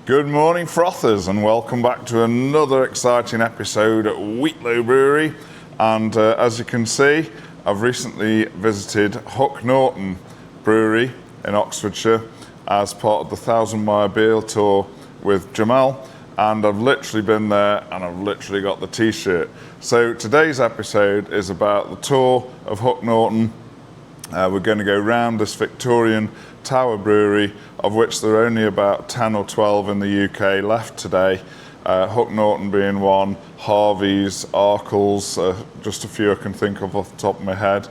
Good morning, frothers, and welcome back to another exciting episode at Wheatlow Brewery. And as you can see, I've recently visited Hook Norton Brewery in Oxfordshire as part of the 1,000 Mile Beer Tour with Jamal. And I've literally been there and I've literally got the t-shirt. So today's episode is about the tour of Hook Norton. We're going to go round this Victorian tower brewery, of which there are only about 10 or 12 in the UK left today. Hook Norton being one, Harvey's, Arkell's, just a few I can think of off the top of my head.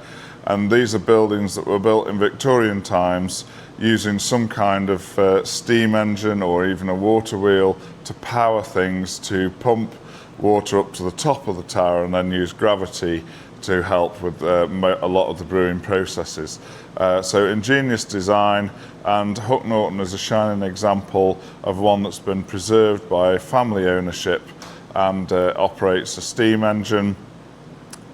And these are buildings that were built in Victorian times using some kind of steam engine or even a water wheel to power things, to pump water up to the top of the tower and then use gravity to help with a lot of the brewing processes. So ingenious design, and Hook Norton is a shining example of one that's been preserved by family ownership and operates a steam engine,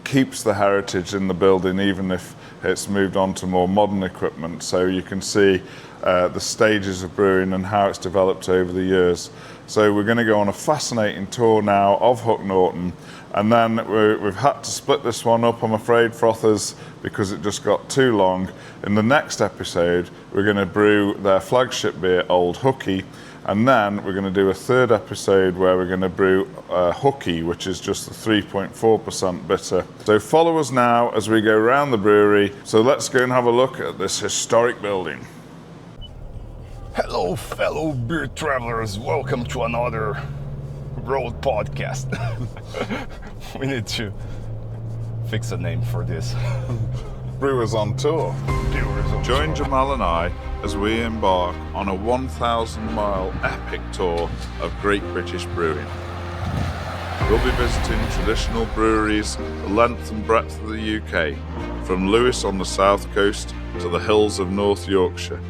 keeps the heritage in the building even if it's moved on to more modern equipment. So you can see the stages of brewing and how it's developed over the years. So we're going to go on a fascinating tour now of Hook Norton, and then we've had to split this one up, I'm afraid, frothers, because it just got too long. In the next episode, we're going to brew their flagship beer, Old Hooky, and then we're going to do a third episode where we're going to brew Hooky, which is just the 3.4% bitter. So follow us now as we go around the brewery. So let's go and have a look at this historic building. Hello, fellow beer travelers. Welcome to another road podcast. We need to fix a name for this. Brewers on tour. Join Jamal and I as we embark on a 1,000-mile epic tour of Great British brewing. We'll be visiting traditional breweries the length and breadth of the UK, from Lewes on the south coast to the hills of North Yorkshire.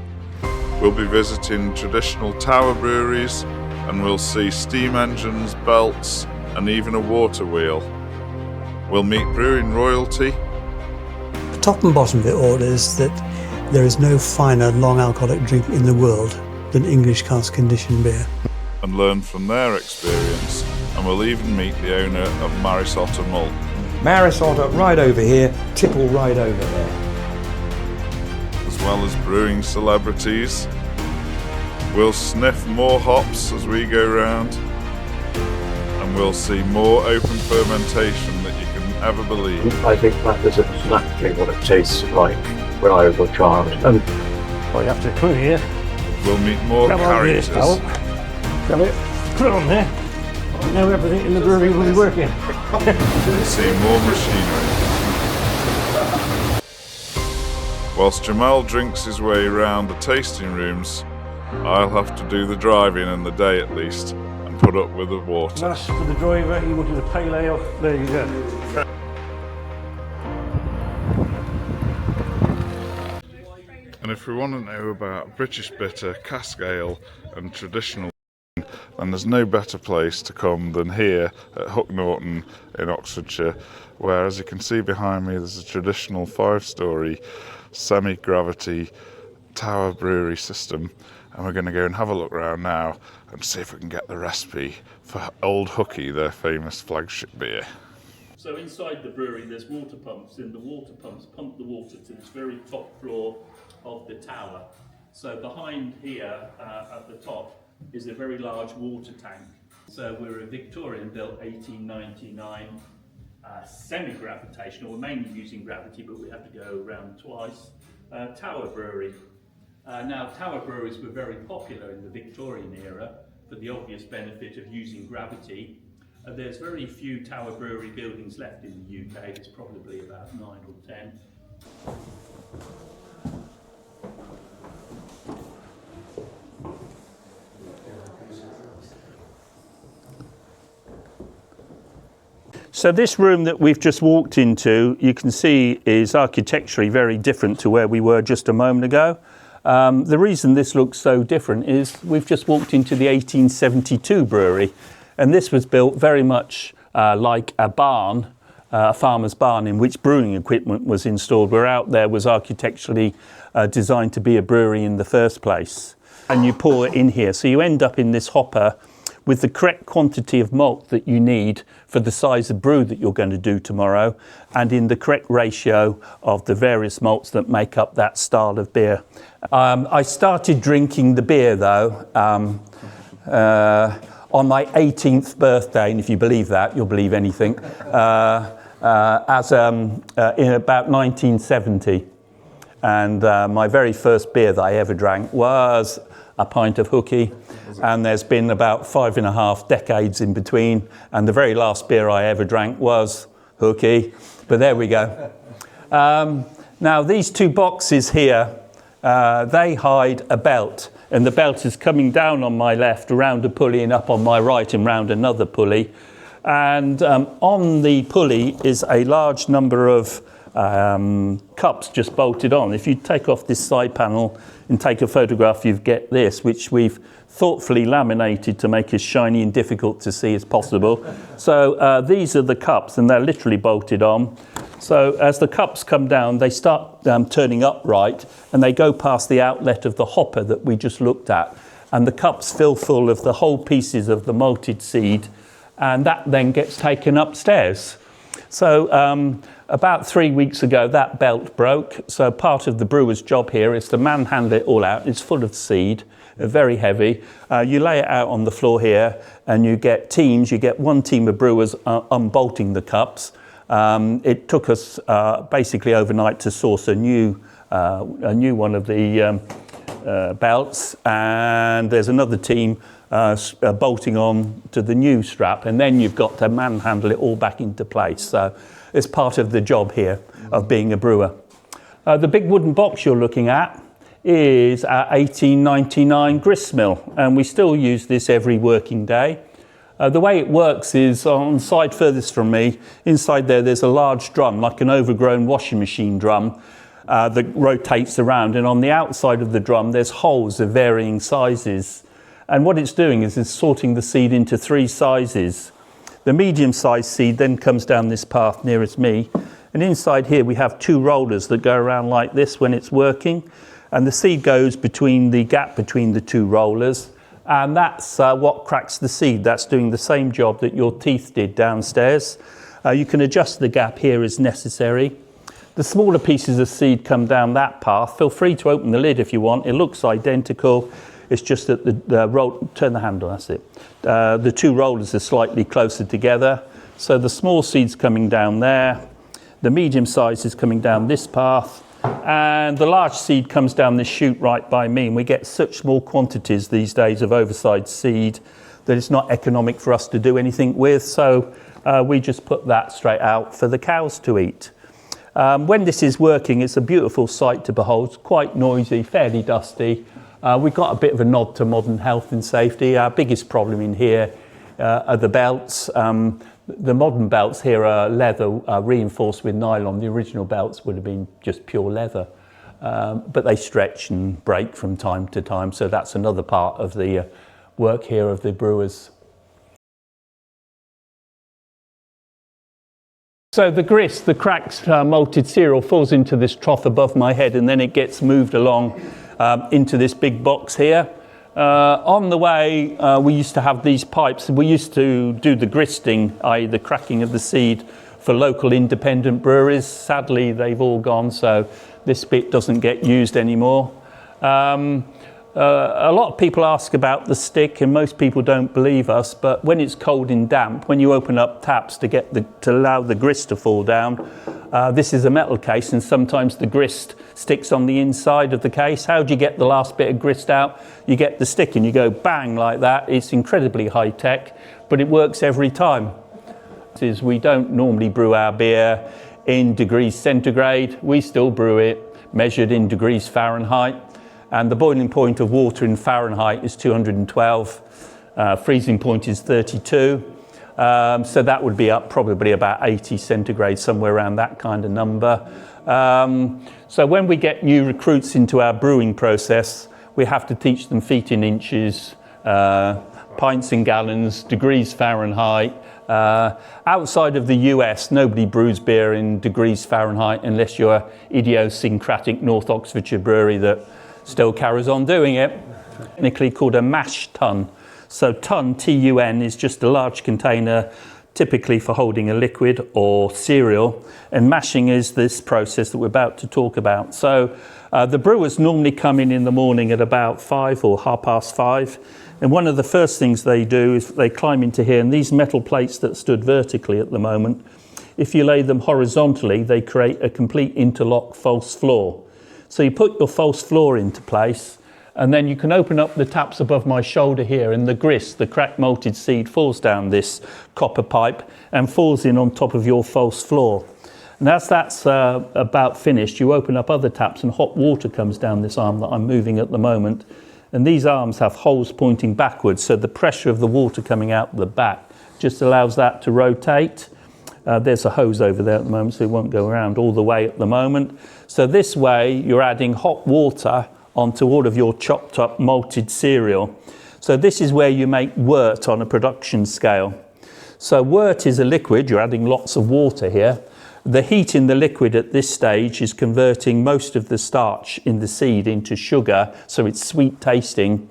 We'll be visiting traditional tower breweries, and we'll see steam engines, belts, and even a water wheel. We'll meet brewing royalty. The top and bottom of it all is that there is no finer long alcoholic drink in the world than English cask conditioned beer. And learn from their experience, and we'll even meet the owner of Marisota Malt. Marisota right over here, Tipple right over there. As well as brewing celebrities. We'll sniff more hops as we go round, and we'll see more open fermentation that you can ever believe. I think that is exactly what it tastes like when I was a child. And well, you have to put it here. We'll meet more characters. Grab it, put it on there. Now everything in the brewery will be working. We'll see more machinery. Whilst Jamal drinks his way around the tasting rooms, I'll have to do the driving in the day at least, and put up with the water. That's for the driver. He wanted a pale ale. There you go. And if we want to know about British bitter, cask ale and traditional, then there's no better place to come than here at Hook Norton in Oxfordshire, where, as you can see behind me, there's a traditional 5-storey semi-gravity tower brewery system. And we're going to go and have a look around now and see if we can get the recipe for Old Hooky, their famous flagship beer. So inside the brewery there's water pumps, and the water pumps pump the water to this very top floor of the tower. So behind here at the top is a very large water tank. So we're a Victorian built 1899 semi-gravitational, we're mainly using gravity but we have to go around twice, tower brewery. Now, tower breweries were very popular in the Victorian era for the obvious benefit of using gravity. There's very few tower brewery buildings left in the UK, there's probably about 9 or 10. So this room that we've just walked into, you can see is architecturally very different to where we were just a moment ago. The reason this looks so different is we've just walked into the 1872 brewery, and this was built very much like a barn, a farmer's barn in which brewing equipment was installed, where out there was architecturally designed to be a brewery in the first place. and you pour it in here. So you end up in this hopper with the correct quantity of malt that you need for the size of brew that you're going to do tomorrow, and in the correct ratio of the various malts that make up that style of beer. I started drinking the beer though on my 18th birthday, and if you believe that, you'll believe anything, in about 1970. And my very first beer that I ever drank was a pint of Hooky, and there's been about 5.5 decades in between, and the very last beer I ever drank was Hooky, but there we go. Now these two boxes here, they hide a belt, and the belt is coming down on my left around a pulley and up on my right and round another pulley, and on the pulley is a large number of cups just bolted on. If you take off this side panel and take a photograph, you get this, which we've thoughtfully laminated to make as shiny and difficult to see as possible. So these are the cups, and they're literally bolted on. So as the cups come down, they start turning upright, and they go past the outlet of the hopper that we just looked at, and the cups fill full of the whole pieces of the malted seed, and that then gets taken upstairs. So about 3 weeks ago, that belt broke. So part of the brewer's job here is to manhandle it all out. It's full of seed, very heavy. You lay it out on the floor here, and you get teams. You get one team of brewers unbolting the cups. It took us basically overnight to source a new one of the belts, and there's another team bolting on to the new strap, and then you've got to manhandle it all back into place. So it's part of the job here of being a brewer. The big wooden box you're looking at is our 1899 grist mill, and we still use this every working day. The way it works is on the side furthest from me, inside there's a large drum, like an overgrown washing machine drum, that rotates around, and on the outside of the drum there's holes of varying sizes. And what it's doing is it's sorting the seed into 3 sizes. The medium-sized seed then comes down this path nearest me, and inside here we have 2 rollers that go around like this when it's working, and the seed goes between the gap between the 2 rollers, and that's what cracks the seed. That's doing the same job that your teeth did downstairs. You can adjust the gap here as necessary. The smaller pieces of seed come down that path. Feel free to open the lid if you want. It looks identical. It's just that the roll, turn the handle, that's it. The 2 rollers are slightly closer together. So the small seed's coming down there, the medium size is coming down this path, and the large seed comes down this chute right by me. And we get such small quantities these days of oversized seed that it's not economic for us to do anything with. So we just put that straight out for the cows to eat. When this is working, it's a beautiful sight to behold. It's quite noisy, fairly dusty. We've got a bit of a nod to modern health and safety. Our biggest problem in here are the belts. The modern belts here are leather reinforced with nylon. The original belts would have been just pure leather. But they stretch and break from time to time, so that's another part of the work here of the brewers. So the grist, the cracked malted cereal, falls into this trough above my head, and then it gets moved along into this big box here. On the way, we used to have these pipes. We used to do the gristing, i.e. the cracking of the seed, for local independent breweries. Sadly, they've all gone, so this bit doesn't get used anymore. A lot of people ask about the stick, and most people don't believe us, but when it's cold and damp, when you open up taps to allow the grist to fall down, this is a metal case, and sometimes the grist sticks on the inside of the case. How do you get the last bit of grist out? You get the stick and you go bang like that. It's incredibly high tech, but it works every time. We don't normally brew our beer in degrees centigrade. We still brew it measured in degrees Fahrenheit. And the boiling point of water in Fahrenheit is 212. Freezing point is 32. So that would be up probably about 80 centigrade, somewhere around that kind of number. So when we get new recruits into our brewing process, we have to teach them feet in inches, pints in gallons, degrees Fahrenheit. Outside of the US, nobody brews beer in degrees Fahrenheit unless you're an idiosyncratic North Oxfordshire brewery that still carries on doing it. technically called a mash tun. So tun, T-U-N, is just a large container typically for holding a liquid or cereal, and mashing is this process that we're about to talk about. So the brewers normally come in the morning at about 5 or 5:30, and one of the first things they do is they climb into here, and these metal plates that stood vertically at the moment, if you lay them horizontally, they create a complete interlock false floor. So you put your false floor into place, and then you can open up the taps above my shoulder here, and the grist, the cracked malted seed, falls down this copper pipe and falls in on top of your false floor. And as that's about finished, you open up other taps and hot water comes down this arm that I'm moving at the moment. And these arms have holes pointing backwards, so the pressure of the water coming out the back just allows that to rotate. There's a hose over there at the moment, so it won't go around all the way at the moment. So this way, you're adding hot water onto all of your chopped up malted cereal. So this is where you make wort on a production scale. So wort is a liquid, you're adding lots of water here. The heat in the liquid at this stage is converting most of the starch in the seed into sugar, so it's sweet tasting.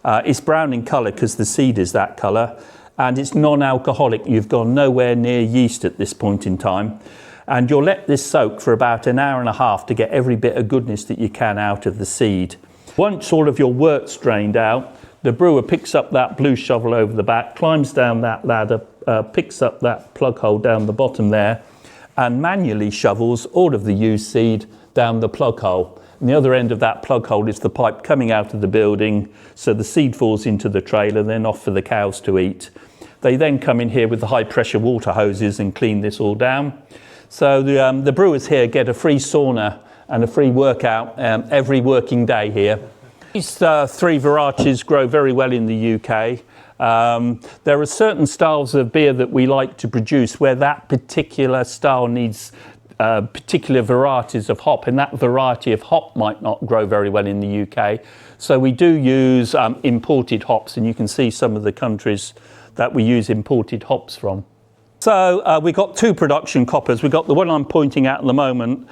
It's brown in colour because the seed is that colour, and it's non-alcoholic. You've gone nowhere near yeast at this point in time. And you'll let this soak for about an hour and a half to get every bit of goodness that you can out of the seed. Once all of your wort's drained out, the brewer picks up that blue shovel over the back, climbs down that ladder, picks up that plug hole down the bottom there, and manually shovels all of the used seed down the plug hole. And the other end of that plug hole is the pipe coming out of the building, so the seed falls into the trailer, then off for the cows to eat. They then come in here with the high pressure water hoses and clean this all down. So the brewers here get a free sauna and a free workout every working day here. These three varieties grow very well in the UK. There are certain styles of beer that we like to produce where that particular style needs particular varieties of hop, and that variety of hop might not grow very well in the UK. So we do use imported hops, and you can see some of the countries that we use imported hops from. So we've got two production coppers. We've got the one I'm pointing at the moment,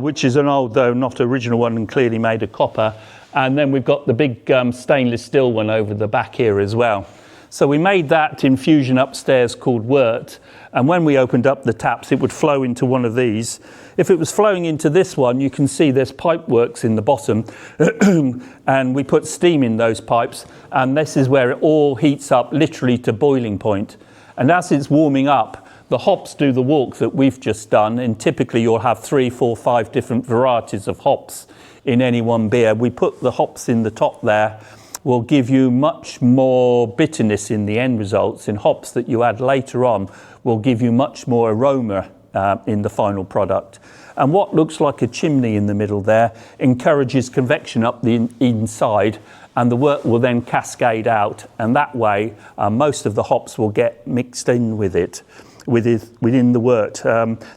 which is an old, though not original one, and clearly made of copper. And then we've got the big stainless steel one over the back here as well. So we made that infusion upstairs called wort. And when we opened up the taps, it would flow into one of these. If it was flowing into this one, you can see there's pipe works in the bottom. And we put steam in those pipes. And this is where it all heats up literally to boiling point. And as it's warming up, the hops do the walk that we've just done, and typically you'll have 3, 4, 5 different varieties of hops in any one beer. We put the hops in the top there, will give you much more bitterness in the end results, and hops that you add later on will give you much more aroma in the final product. And what looks like a chimney in the middle there encourages convection up the inside, and the wort will then cascade out, and that way most of the hops will get mixed in with it, within the wort.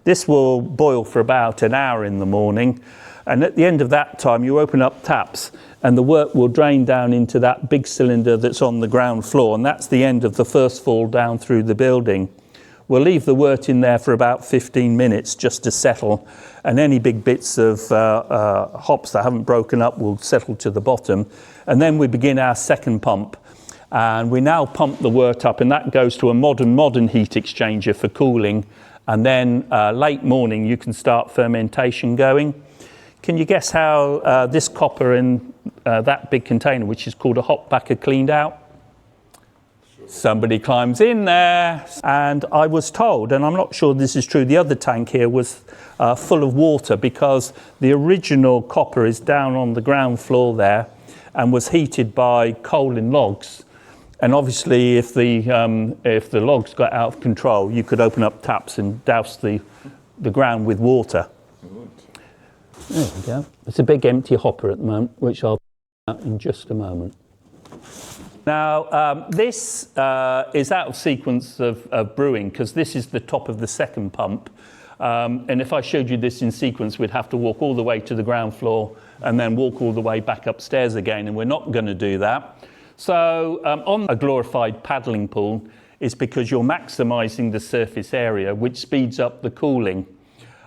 This will boil for about an hour in the morning, and at the end of that time you open up taps and the wort will drain down into that big cylinder that's on the ground floor, and that's the end of the first fall down through the building. We'll leave the wort in there for about 15 minutes just to settle, and any big bits of hops that haven't broken up will settle to the bottom. And then we begin our second pump, and we now pump the wort up, and that goes to a modern heat exchanger for cooling. And then late morning you can start fermentation going. Can you guess how this copper in that big container, which is called a hop back, are cleaned out? Somebody climbs in there, and I was told, and I'm not sure this is true, the other tank here was full of water because the original copper is down on the ground floor there and was heated by coal and logs. And obviously if the logs got out of control, you could open up taps and douse the ground with water. There we go. It's a big empty hopper at the moment, which I'll out in just a moment. Now, this is out of sequence of brewing because this is the top of the second pump. And if I showed you this in sequence, we'd have to walk all the way to the ground floor and then walk all the way back upstairs again, and we're not going to do that. So on a glorified paddling pool is because you're maximising the surface area, which speeds up the cooling.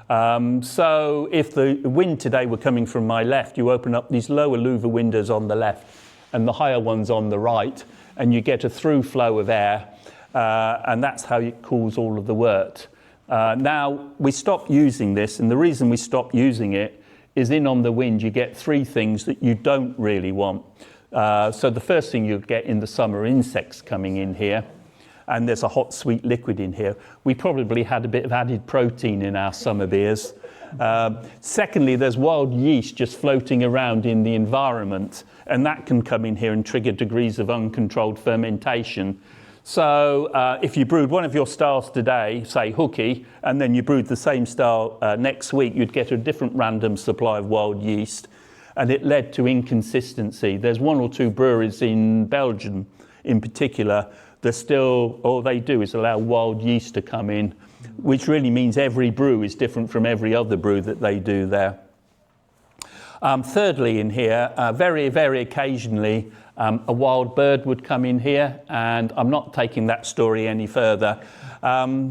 So if the wind today were coming from my left, you open up these lower louver windows on the left, and the higher one's on the right, and you get a through flow of air, and that's how it cools all of the wort. Now, we stopped using this, and the reason we stopped using it is in on the wind you get three things that you don't really want. So the first thing you get in the summer, insects coming in here, and there's a hot sweet liquid in here. We probably had a bit of added protein in our summer beers. Secondly, there's wild yeast just floating around in the environment, and that can come in here and trigger degrees of uncontrolled fermentation. So if you brewed one of your styles today, say Hooky, and then you brewed the same style next week, you'd get a different random supply of wild yeast, and it led to inconsistency. There's one or two breweries in Belgium in particular that still, all they do is allow wild yeast to come in, which really means every brew is different from every other brew that they do there. Thirdly in here, very, very occasionally, a wild bird would come in here, and I'm not taking that story any further.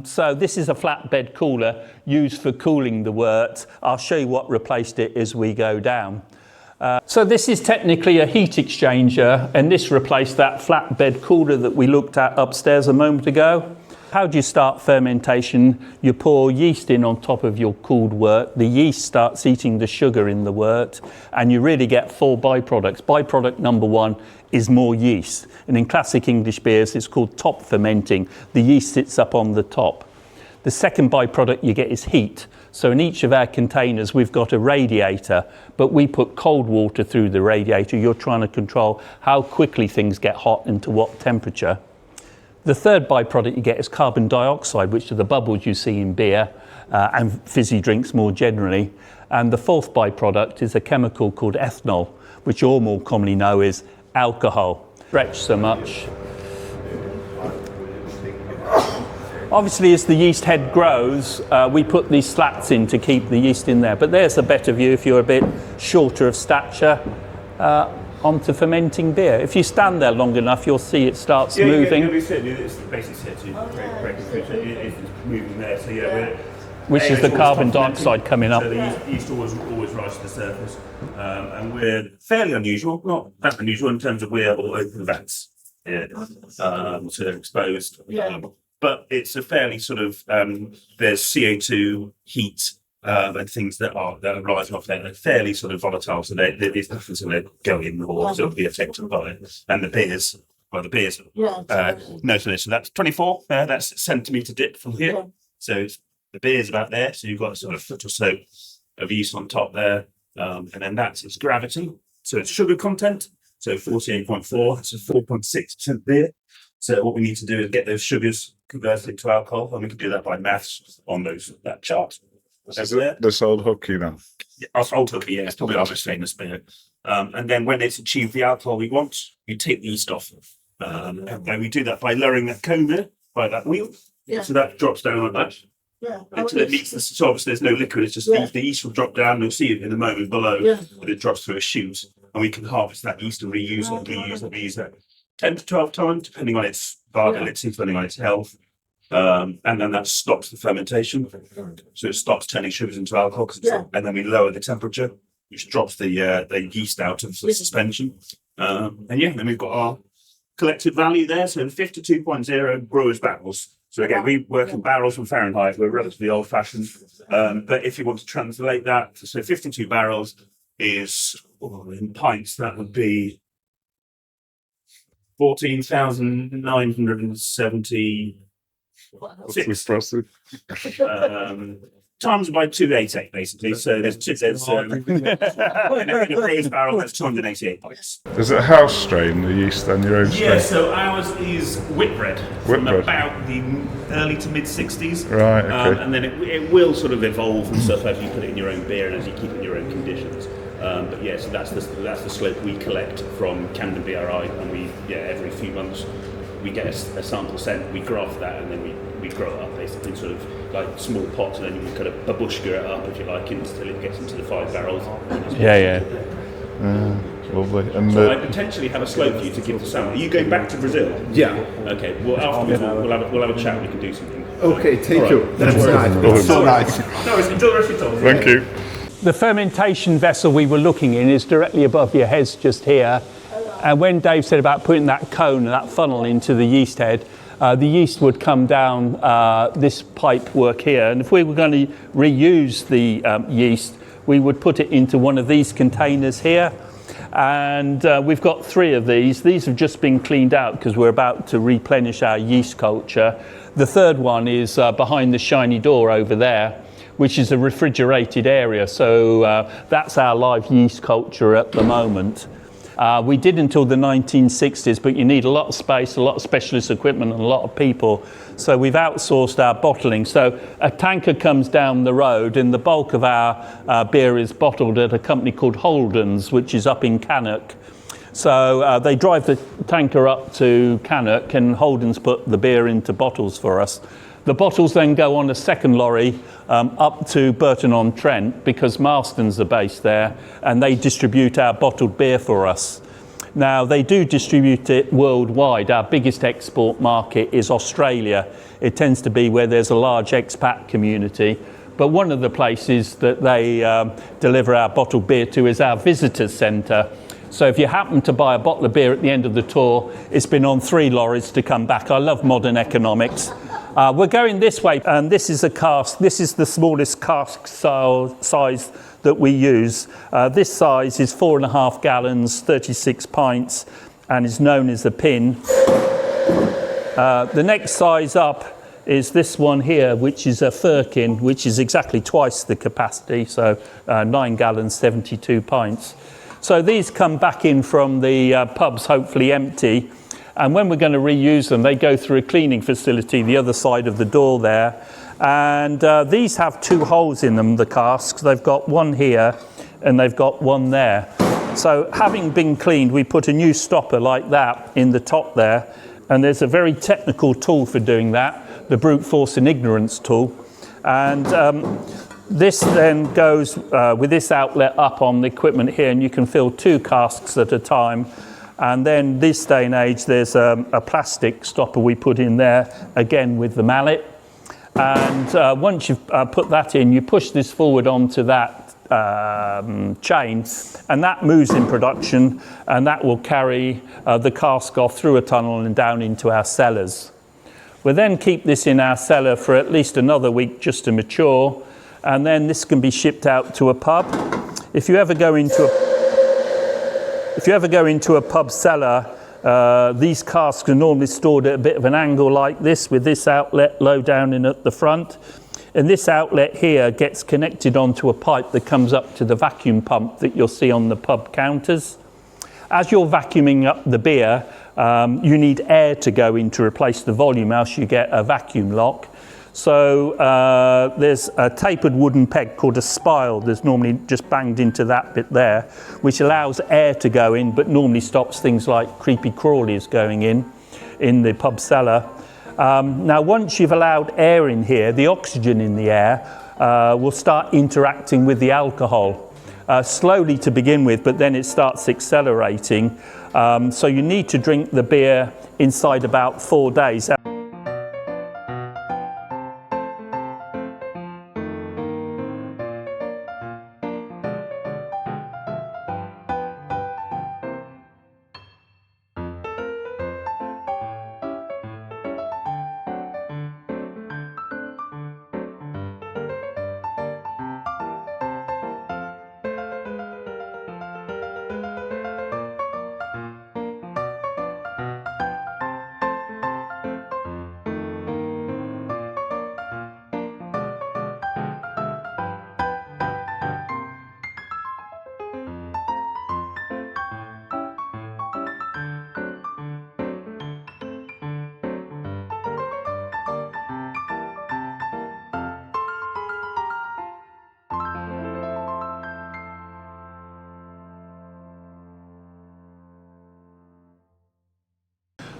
So this is a flatbed cooler used for cooling the wort. I'll show you what replaced it as we go down. So this is technically a heat exchanger, and this replaced that flatbed cooler that we looked at upstairs a moment ago. How do you start fermentation? You pour yeast in on top of your cooled wort. The yeast starts eating the sugar in the wort, and you really get 4 byproducts. Byproduct number 1 is more yeast. And in classic English beers, it's called top fermenting. The yeast sits up on the top. The second byproduct you get is heat. So in each of our containers, we've got a radiator, but we put cold water through the radiator. You're trying to control how quickly things get hot and to what temperature. The third byproduct you get is carbon dioxide, which are the bubbles you see in beer and fizzy drinks more generally. And the fourth byproduct is a chemical called ethanol, which you all more commonly know is alcohol. Stretch so much. Obviously, as the yeast head grows, we put these slats in to keep the yeast in there. But there's a better view if you're a bit shorter of stature onto fermenting beer. If you stand there long enough, you'll see it starts moving. Yeah, we said it's basically set to it's moving there. So which is the carbon dioxide coming up. So the yeast always rise to the surface, and we're fairly unusual, not that unusual in terms of we're all open vats here, so they're exposed. But it's a fairly sort of there's CO2 heat and things that are rising off there. They're fairly sort of volatile, so there's nothing to go in or sort of be affected by it. And the beers, no, so that's 24. That's centimetre dip from here. So the beer's about there. So you've got a sort of foot or so of yeast on top there, and then that's its gravity. So it's sugar content. So 48.4. It's a 4.6% beer. So what we need to do is get those sugars converted into alcohol, and we can do that by maths on that chart. This Old Hooky then? Yeah, Old Hooky, yeah, it's probably our most famous beer. And then when it's achieved the alcohol we want, we take the yeast off. And we do that by lowering that cone there, by that wheel. Yeah. So that drops down like that. Yeah. Until it meets so obviously there's no liquid, it's just the yeast will drop down. You'll see it in a moment below, but it drops through a chute, and we can harvest that yeast and reuse it 10 to 12 times, depending on its viability, depending on its health. And then that stops the fermentation. So it stops turning sugars into alcohol, and then we lower the temperature, which drops the yeast out of the suspension. And then we've got our collected value there. So 52.0 brewers barrels. So again, we work in barrels from Fahrenheit. We're relatively old-fashioned. But if you want to translate that, so 52 barrels is, in pints, that would be 14,970 impressive. Times by 288, basically. So there's in a brewer's barrel, there's 288 pints. Is it a house strain, the yeast, then your own strain? Yeah, so ours is Whitbread from about the early to mid 60s. Right, okay. And then it will sort of evolve and stuff as you put it in your own beer and as you keep it in your own conditions. But yeah, so that's the slope we collect from Camden BRI, and every few months we get a sample sent, we graft that, and then we grow it up basically in sort of like small pots, and then you can kind of babushka it up, if you like, until it gets into the 5 barrels. Lovely. And so I potentially have a slope for you to give to Sam. Are you going back to Brazil? Yeah. Okay. Well, afterwards we'll have a chat. We can do something. Okay, thank you. That's nice. So nice. No, enjoy the rest of your time. Thank you. The fermentation vessel we were looking in is directly above your heads just here. And when Dave said about putting that cone and that funnel into the yeast head, the yeast would come down this pipe work here. And if we were going to reuse the yeast, we would put it into one of these containers here. And we've got 3 of these. These have just been cleaned out because we're about to replenish our yeast culture. The 3rd one is behind the shiny door over there, which is a refrigerated area. So that's our live yeast culture at the moment. We did until the 1960s, but you need a lot of space, a lot of specialist equipment and a lot of people. So we've outsourced our bottling. So a tanker comes down the road and the bulk of our beer is bottled at a company called Holden's, which is up in Cannock. So they drive the tanker up to Cannock and Holden's put the beer into bottles for us. The bottles then go on a second lorry up to Burton-on-Trent because Marston's are based there, and they distribute our bottled beer for us. Now, they do distribute it worldwide. Our biggest export market is Australia. It tends to be where there's a large expat community. But one of the places that they deliver our bottled beer to is our visitors centre. So if you happen to buy a bottle of beer at the end of the tour, it's been on 3 lorries to come back. I love modern economics. We're going this way, and this is a cask. This is the smallest cask size that we use. This size is 4.5 gallons, 36 pints, and is known as a pin. The next size up is this one here, which is a firkin, which is exactly twice the capacity, so 9 gallons, 72 pints. So these come back in from the pubs, hopefully empty. And when we're going to reuse them, they go through a cleaning facility the other side of the door there. And these have 2 holes in them, the casks. They've got one here and they've got one there. So having been cleaned, we put a new stopper like that in the top there. And there's a very technical tool for doing that, the brute force and ignorance tool. And this then goes with this outlet up on the equipment here, and you can fill 2 casks at a time. And then this day and age, there's a plastic stopper we put in there, again with the mallet. And once you've put that in, you push this forward onto that chain, and that moves in production, and that will carry the cask off through a tunnel and down into our cellars. We'll then keep this in our cellar for at least another week just to mature, and then this can be shipped out to a pub. If you ever go into a pub cellar, these casks are normally stored at a bit of an angle like this, with this outlet low down in at the front. And this outlet here gets connected onto a pipe that comes up to the vacuum pump that you'll see on the pub counters. As you're vacuuming up the beer, you need air to go in to replace the volume, else you get a vacuum lock. So there's a tapered wooden peg called a spile that's normally just banged into that bit there, which allows air to go in, but normally stops things like creepy crawlies going in the pub cellar. Now, once you've allowed air in here, the oxygen in the air will start interacting with the alcohol, slowly to begin with, but then it starts accelerating. So you need to drink the beer inside about 4 days.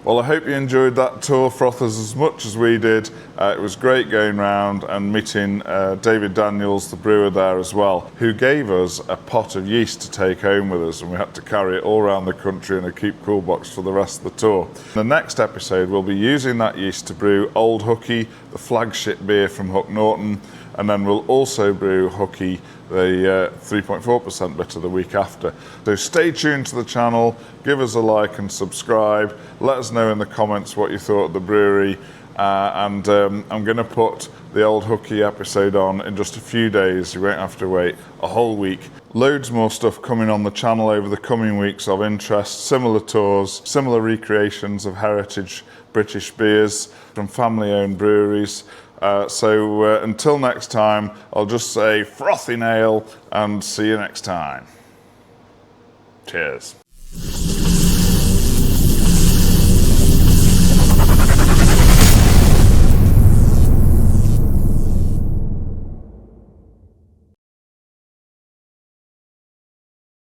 Well, I hope you enjoyed that tour, Frothers, as much as we did. It was great going round and meeting David Daniels, the brewer there as well, who gave us a pot of yeast to take home with us, and we had to carry it all around the country in a keep cool box for the rest of the tour. In the next episode, we'll be using that yeast to brew Old Hooky, the flagship beer from Hook Norton, and then we'll also brew Hooky, the 3.4% bitter, the week after. So stay tuned to the channel, give us a like and subscribe, let us know in the comments what you thought of the brewery, and I'm going to put the Old Hooky episode on in just a few days. You won't have to wait a whole week. Loads more stuff coming on the channel over the coming weeks of interest, similar tours, similar recreations of heritage British beers from family-owned breweries. So until next time, I'll just say frothy nail and see you next time. Cheers.